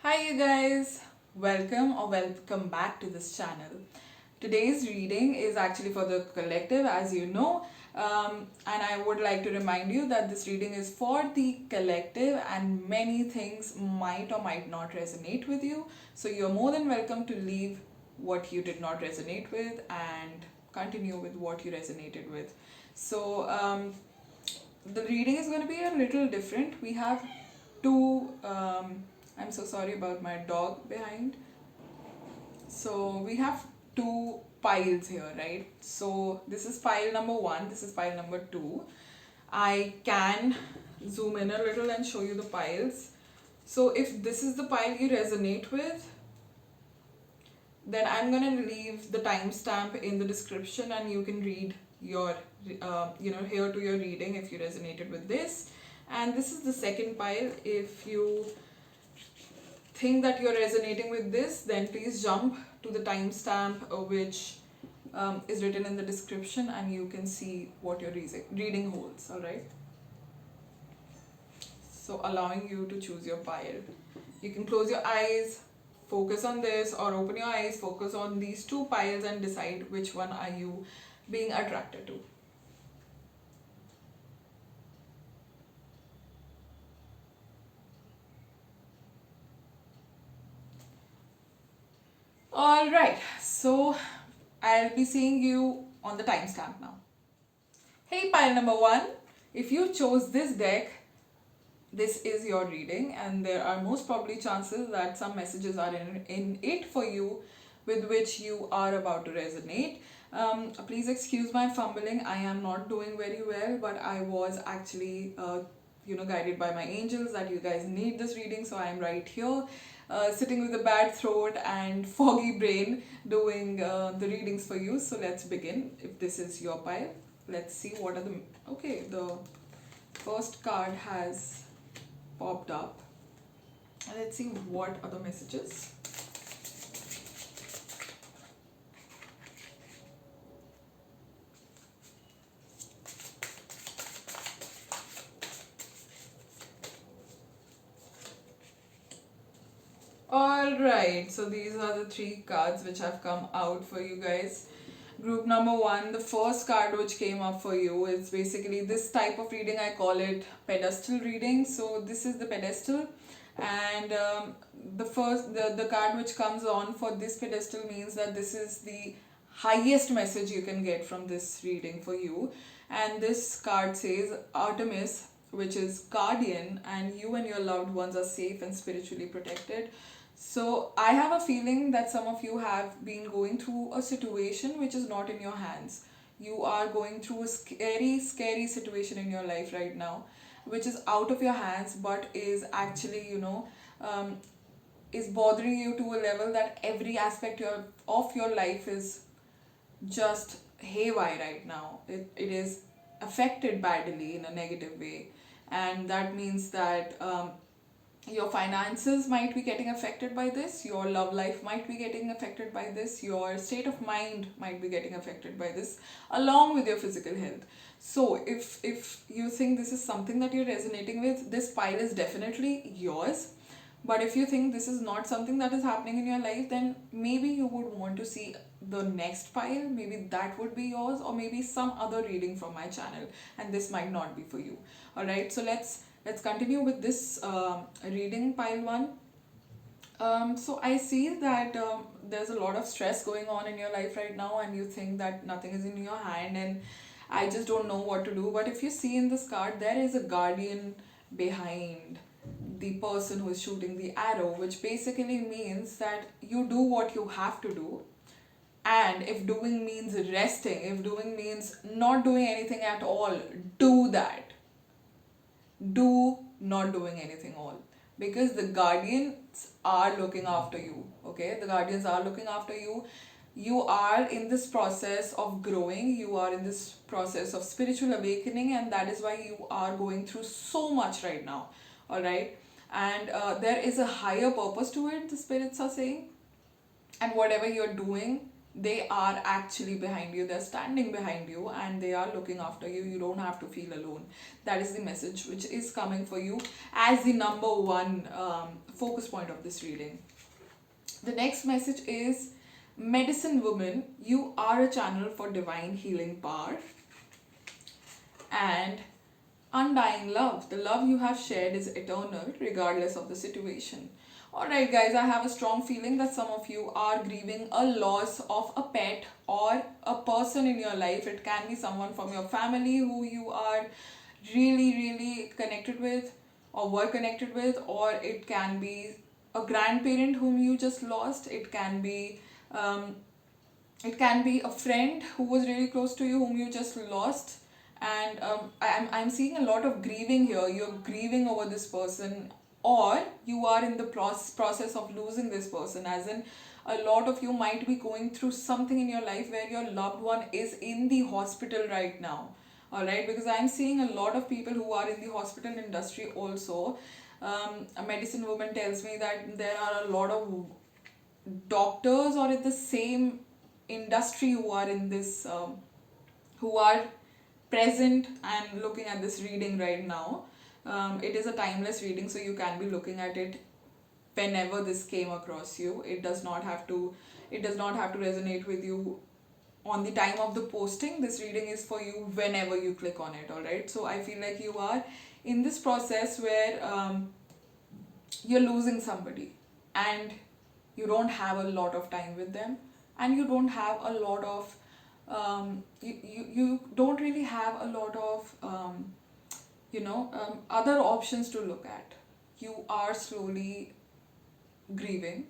Hi you guys, welcome back to this channel. Today's reading is actually for the collective, as you know, and I would like to remind you that this reading is for the collective and many things might or might not resonate with you. So you're more than welcome to leave what you did not resonate with and continue with what you resonated with. So the reading is going to be a little different. We have two I'm so sorry about my dog behind. So we have two piles here, right? So this is pile number one, this is pile number two. I can zoom in a little and show you the piles. So if this is the pile you resonate with, then I'm gonna leave the timestamp in the description and you can read your here to your reading if you resonated with this. And this is the second pile. If you think that you're resonating with this, then please jump to the timestamp which is written in the description and you can see what your reading holds. All right, so allowing you to choose your pile. You can close your eyes, focus on this, or open your eyes, focus on these two piles and decide which one are you being attracted to. All right, so I'll be seeing you on the timestamp now. Hey, pile number one, if you chose this deck, this is your reading, and there are most probably chances that some messages are in it for you with which you are about to resonate. Please excuse my fumbling. I am not doing very well, but I was actually guided by my angels that you guys need this reading, so I am right here sitting with a bad throat and foggy brain doing the readings for you. So let's begin. If this is your pile, let's see what are the the first card has popped up. Let's see what are the messages. Alright, so these are the three cards which have come out for you guys. Group number one, the first card which came up for you is basically this type of reading. I call it pedestal reading. So this is the pedestal, and the card which comes on for this pedestal means that this is the highest message you can get from this reading for you. And this card says Artemis, which is guardian, and you and your loved ones are safe and spiritually protected. So I have a feeling that some of you have been going through a situation which is not in your hands. You are going through a scary situation in your life right now, which is out of your hands, but is actually, is bothering you to a level that every aspect of your life is just haywire right now. It is affected badly in a negative way, and that means that your finances might be getting affected by this, your love life might be getting affected by this, your state of mind might be getting affected by this, along with your physical health. So if you think this is something that you're resonating with, this pile is definitely yours. But if you think this is not something that is happening in your life, then maybe you would want to see the next pile. Maybe that would be yours, or maybe some other reading from my channel, and this might not be for you. All right, so let's continue with this reading, pile one. So I see that there's a lot of stress going on in your life right now, and you think that nothing is in your hand, and I just don't know what to do. But if you see in this card, there is a guardian behind the person who is shooting the arrow, which basically means that you do what you have to do. And if doing means resting, if doing means not doing anything at all, do that. Do not doing anything all, because the guardians are looking after you. Okay, the guardians are looking after you. You are in this process of growing, you are in this process of spiritual awakening, and that is why you are going through so much right now. All right, and there is a higher purpose to it, the spirits are saying. And whatever you're doing, they are actually behind you, they're standing behind you, and they are looking after you. You don't have to feel alone. That is the message which is coming for you as the number one focus point of this reading. The next message is, medicine woman, you are a channel for divine healing power and undying love. The love you have shared is eternal, regardless of the situation. Alright, guys, I have a strong feeling that some of you are grieving a loss of a pet or a person in your life. It can be someone from your family who you are really connected with or were connected with, or it can be a grandparent whom you just lost. Um, it can be a friend who was really close to you whom you just lost. And I'm seeing a lot of grieving here. You're grieving over this person, or you are in the process of losing this person, as in a lot of you might be going through something in your life where your loved one is in the hospital right now. All right, because I'm seeing a lot of people who are in the hospital industry also. A medicine woman tells me that there are a lot of doctors or in the same industry who are in this who are present and looking at this reading right now. It is a timeless reading, so you can be looking at it whenever this came across you. It does not have to resonate with you on the time of the posting. This reading is for you whenever you click on it. All right, so I feel like you are in this process where you're losing somebody and you don't have a lot of time with them, and you don't have a lot of you don't really have a lot of other options to look at. You are slowly grieving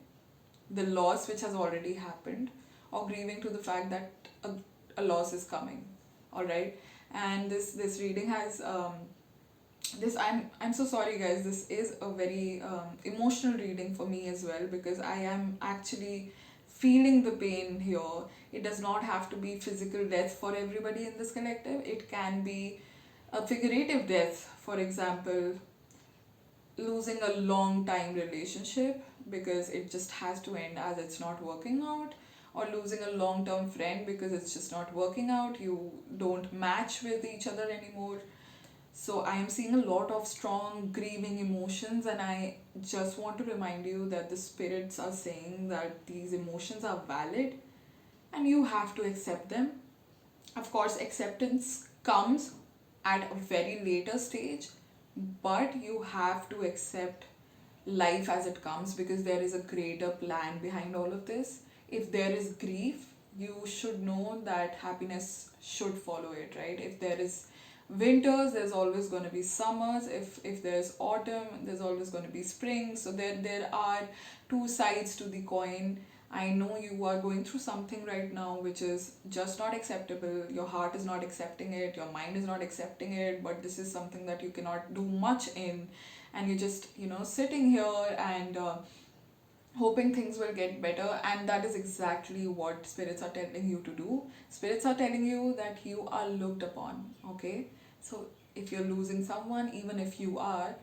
the loss which has already happened, or grieving to the fact that a loss is coming. All right, and this reading has this I'm so sorry, guys, this is a very emotional reading for me as well, because I am actually feeling the pain here. It does not have to be physical death for everybody in this collective. It can be a figurative death, for example, losing a long time relationship because it just has to end as it's not working out, or losing a long term friend because it's just not working out, you don't match with each other anymore. So I am seeing a lot of strong grieving emotions, and I just want to remind you that the spirits are saying that these emotions are valid and you have to accept them. Of course, acceptance comes at a very later stage, but you have to accept life as it comes, because there is a greater plan behind all of this. If there is grief, you should know that happiness should follow it, right? If there is winters, there's always going to be summers. If there's autumn, there's always going to be spring. So there are two sides to the coin. I know you are going through something right now which is just not acceptable. Your heart is not accepting it, your mind is not accepting it, but this is something that you cannot do much in, and you're just sitting here and hoping things will get better. And that is exactly what spirits are telling you to do. Spirits are telling you that you are looked upon. Okay, so if you're losing someone, even if you are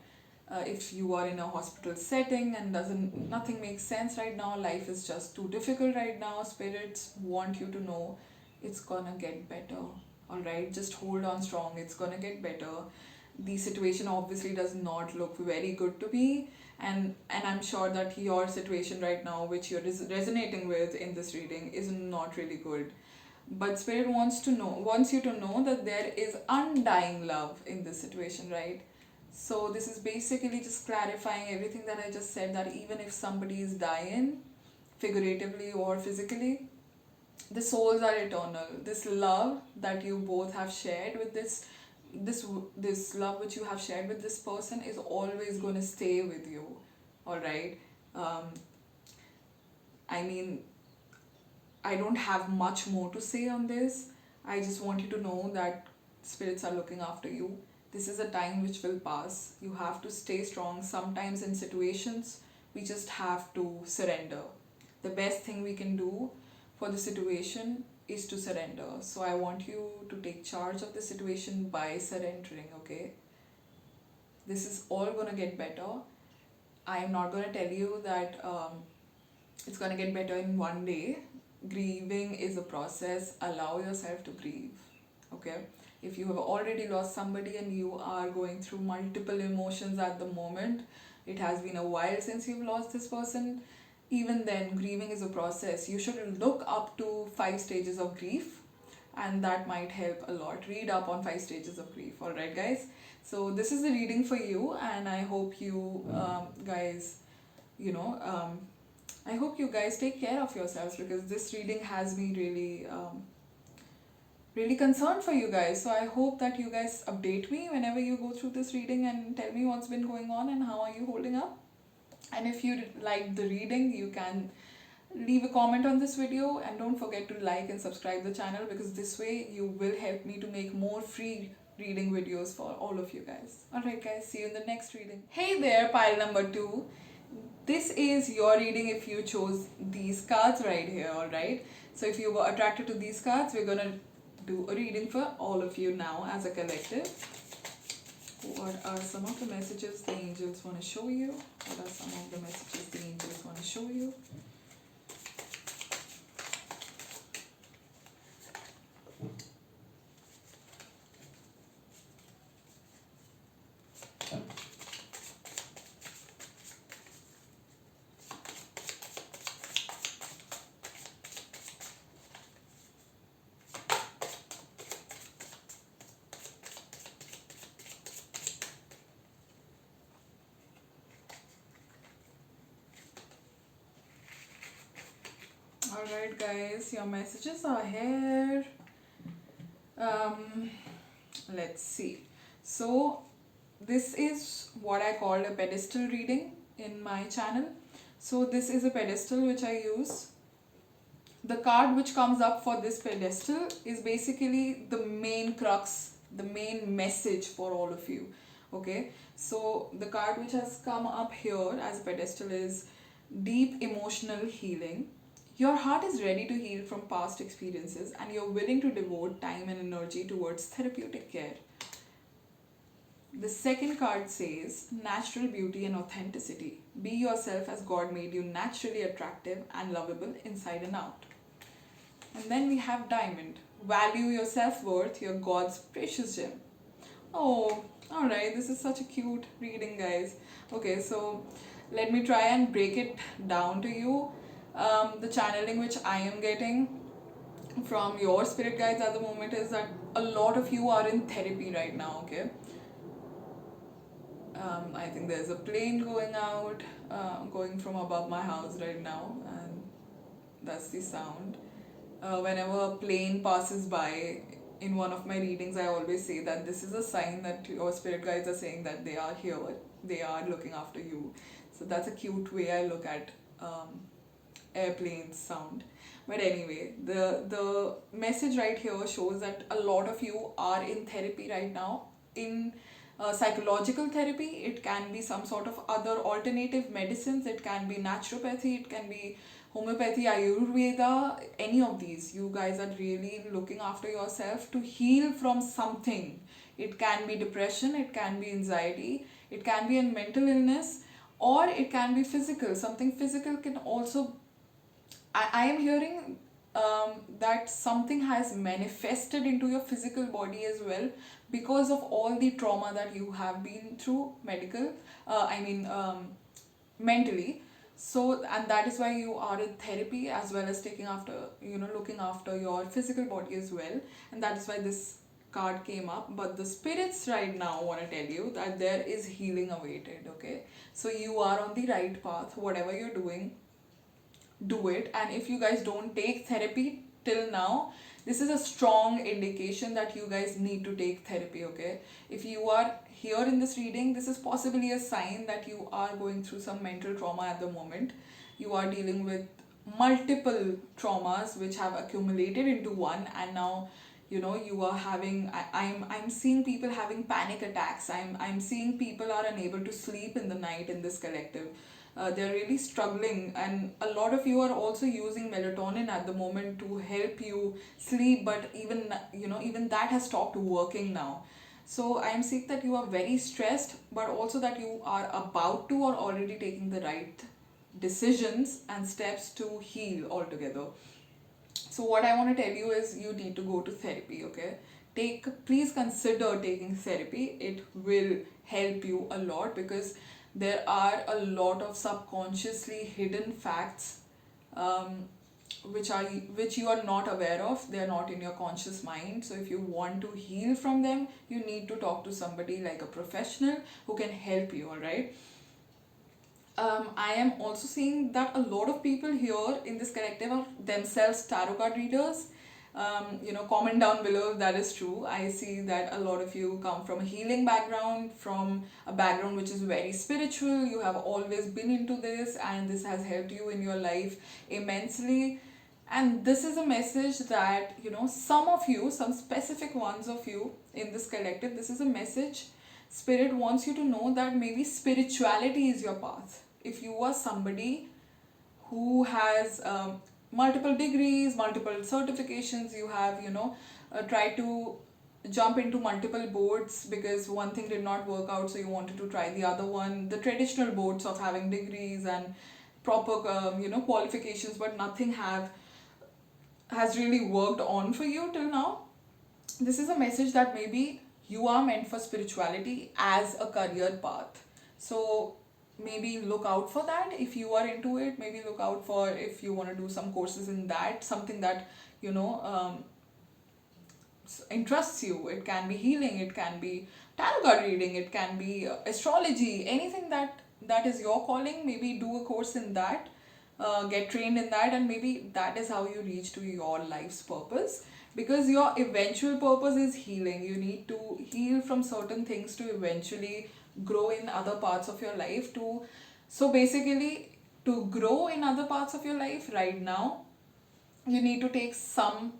in a hospital setting and doesn't nothing makes sense right now, life is just too difficult right now, spirits want you to know it's gonna get better. All right, just hold on strong, it's gonna get better. The situation obviously does not look very good to me, and I'm sure that your situation right now, which you're resonating with in this reading, is not really good. But spirit wants you to know that there is undying love in this situation, right? So this is basically just clarifying everything that I just said, that even if somebody is dying, figuratively or physically, the souls are eternal. This love that you both have shared with this love which you have shared with this person is always going to stay with you. All right. um, I mean, I don't have much more to say on this. I just want you to know that spirits are looking after you. This is a time which will pass. You have to stay strong. Sometimes in situations, we just have to surrender. The best thing we can do for the situation is to surrender. So I want you to take charge of the situation by surrendering, okay? This is all gonna get better. I am not gonna tell you that it's gonna get better in one day. grieving is a process. Allow yourself to grieve. Okay, if you have already lost somebody and you are going through multiple emotions at the moment, it has been a while since you've lost this person, even then grieving is a process. You should look up to 5 stages of grief, and that might help a lot. Read up on 5 stages of grief. All right, guys, so this is the reading for you, and I hope you guys, you know I hope you guys take care of yourselves, because this reading has me really really concerned for you guys. So I hope that you guys update me whenever you go through this reading and tell me what's been going on and how are you holding up. And if you like the reading, you can leave a comment on this video, and don't forget to like and subscribe the channel, because this way you will help me to make more free reading videos for all of you guys. Alright guys, see you in the next reading. Hey there, pile number 2. This is your reading if you chose these cards right here. Alright, so if you were attracted to these cards, we're gonna do a reading for all of you now as a collective. What are some of the messages the angels want to show you? What are some of the messages the angels want to show you? Alright guys, your messages are here. Let's see. So this is what I call a pedestal reading in my channel. So this is a pedestal which I use. The card which comes up for this pedestal is basically the main crux, the main message for all of you. Okay, so the card which has come up here as a pedestal is deep emotional healing. Your heart is ready to heal from past experiences, and you're willing to devote time and energy towards therapeutic care. The second card says natural beauty and authenticity. Be yourself as God made you naturally attractive and lovable inside and out. And then we have diamond. Value your self-worth, you're God's precious gem. Oh, alright, this is such a cute reading, guys. Okay, so let me try and break it down to you. The channeling which I am getting from your spirit guides at the moment is that a lot of you are in therapy right now, okay? I think there's a plane going out, going from above my house right now, and that's the sound. Whenever a plane passes by in one of my readings, I always say that this is a sign that your spirit guides are saying that they are here, they are looking after you. So that's a cute way I look at airplanes sound. But anyway, the message right here shows that a lot of you are in therapy right now, in psychological therapy. It can be some sort of other alternative medicines, it can be naturopathy, it can be homeopathy, ayurveda, any of these. You guys are really looking after yourself to heal from something. It can be depression, it can be anxiety, it can be a mental illness, or it can be physical. Something physical can also, I am hearing that something has manifested into your physical body as well, because of all the trauma that you have been through mentally. So, and that is why you are in therapy as well as taking after, looking after your physical body as well. And that is why this card came up. But the spirits right now want to tell you that there is healing awaited, okay? So you are on the right path. Whatever you're doing, do it. And if you guys don't take therapy till now, this is a strong indication that you guys need to take therapy, okay? If you are here in this reading, this is possibly a sign that you are going through some mental trauma at the moment. You are dealing with multiple traumas which have accumulated into one, and now you are having, I'm seeing people having panic attacks. I'm seeing people are unable to sleep in the night in this collective. They're really struggling, and a lot of you are also using melatonin at the moment to help you sleep, but even that has stopped working now. So I am seeing that you are very stressed, but also that you are about to or already taking the right decisions and steps to heal altogether. So what I want to tell you is you need to go to therapy, okay? Please consider taking therapy. It will help you a lot, because there are a lot of subconsciously hidden facts, um, which you are not aware of. They are not in your conscious mind. So if you want to heal from them, you need to talk to somebody like a professional who can help you, all right? I am also seeing that a lot of people here in this collective are themselves tarot card readers. Comment down below if that is true. I see that a lot of you come from a healing background, from a background which is very spiritual. You have always been into this, and this has helped you in your life immensely. And this is a message that, some of you, some specific ones of you in this collective, this is a message Spirit wants you to know, that maybe spirituality is your path. If you are somebody who has multiple degrees, multiple certifications, you have, tried to jump into multiple boards because one thing did not work out, so you wanted to try the other one. The traditional boards of having degrees and proper, qualifications, but nothing has really worked on for you till now. This is a message that maybe you are meant for spirituality as a career path. So maybe look out for that if you are into it. Maybe look out for if you want to do some courses in that, something that interests you. It can be healing, it can be tarot card reading, it can be astrology, anything that is your calling. Maybe do a course in that, get trained in that, and maybe that is how you reach to your life's purpose, because your eventual purpose is healing. You need to heal from certain things to eventually grow in other parts of your life. So basically, to grow in other parts of your life right now, you need to take some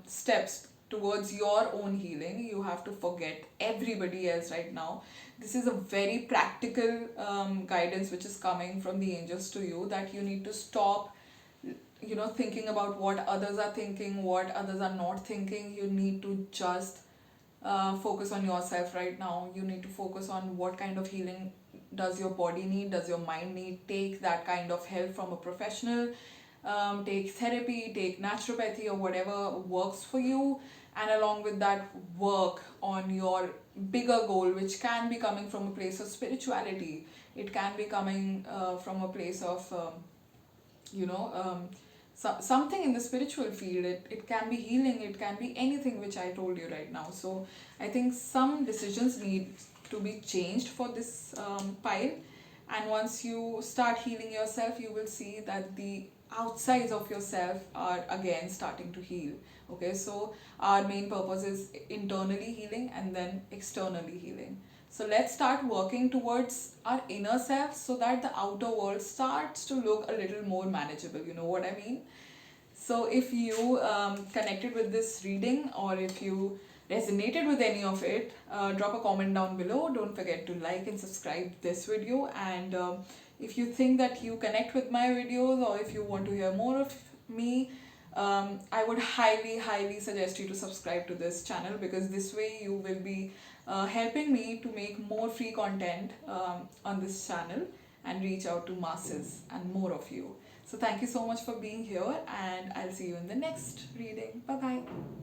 steps towards your own healing. You have to forget everybody else right now. This is a very practical guidance which is coming from the angels to you, that you need to stop thinking about what others are thinking, what others are not thinking. You need to just focus on yourself right now. You need to focus on what kind of healing does your body need, does your mind need. Take that kind of help from a professional. Take therapy, take naturopathy, or whatever works for you, and along with that, work on your bigger goal, which can be coming from a place of spirituality. It can be coming from a place of something in the spiritual field. It can be healing, it can be anything which I told you right now. So I think some decisions need to be changed for this pile. And once you start healing yourself, you will see that the outsides of yourself are again starting to heal. Okay, so our main purpose is internally healing and then externally healing. So let's start working towards our inner self, so that the outer world starts to look a little more manageable. You know what I mean? So if you connected with this reading, or if you resonated with any of it, drop a comment down below. Don't forget to like and subscribe this video. And if you think that you connect with my videos, or if you want to hear more of me, I would highly suggest you to subscribe to this channel, because this way you will be helping me to make more free content on this channel and reach out to masses and more of you. So thank you so much for being here, and I'll see you in the next reading. Bye bye.